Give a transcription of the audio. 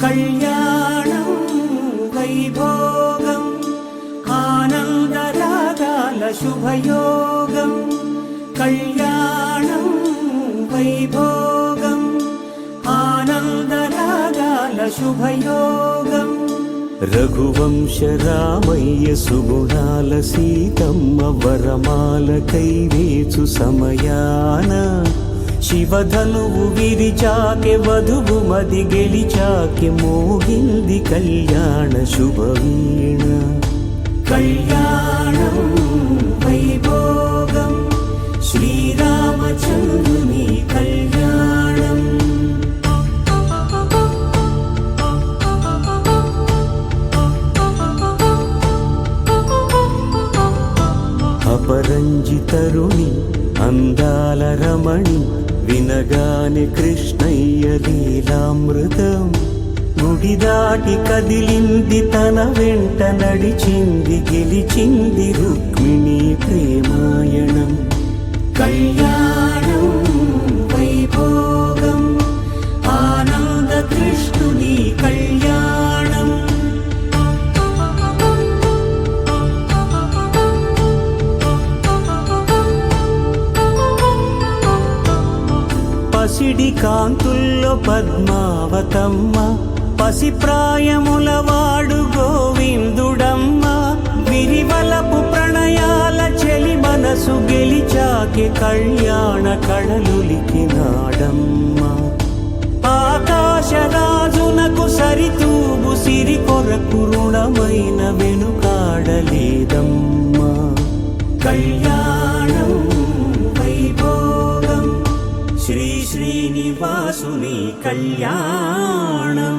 కళ్యాణం వైభోగం ఆనందరాగాల శుభయోగం. కళ్యాణం వైభోగం ఆనందరాగాల శుభయోగం. రఘువంశ రామయ్య సుగుణాల సీతమ్మ వరమాల కైవేచు సమయాన శివధనువు విరిచాకె వధువు మది గెలిచాకె మోగింది కళ్యాణ శుభవీణ. కళ్యాణం వైభోగం శ్రీరామచంద్రుని కళ్యాణం. అపరంజి తరుణి అందాల రమణి వినగానే కృష్ణయ్య లీలామృతం. గుడి దాటి కదిలింది తన వెంట నడిచింది గెలిచింది రుక్మిణి ప్రేమాయణం. కళ్యాణం వైభోగం ఆనంద కృష్ణుని కళ్యాణం. పసిడి కాంతుల్లో పద్మావతమ్మ పసిప్రాయముల వాడు గోవిందుడమ్మ. విరివలపు ప్రణయాల చెలి మనసు గెలిచాకె కళ్యాణ కళలులికినాడమ్మ. ఆకాశరాజునకు సరితూబు సిరి కొరకు రుణమైన వెనుకాడలేదమ్మ. కళ్యాణం వైభోగం శ్రీ శ్రీనివాసుని కళ్యాణం.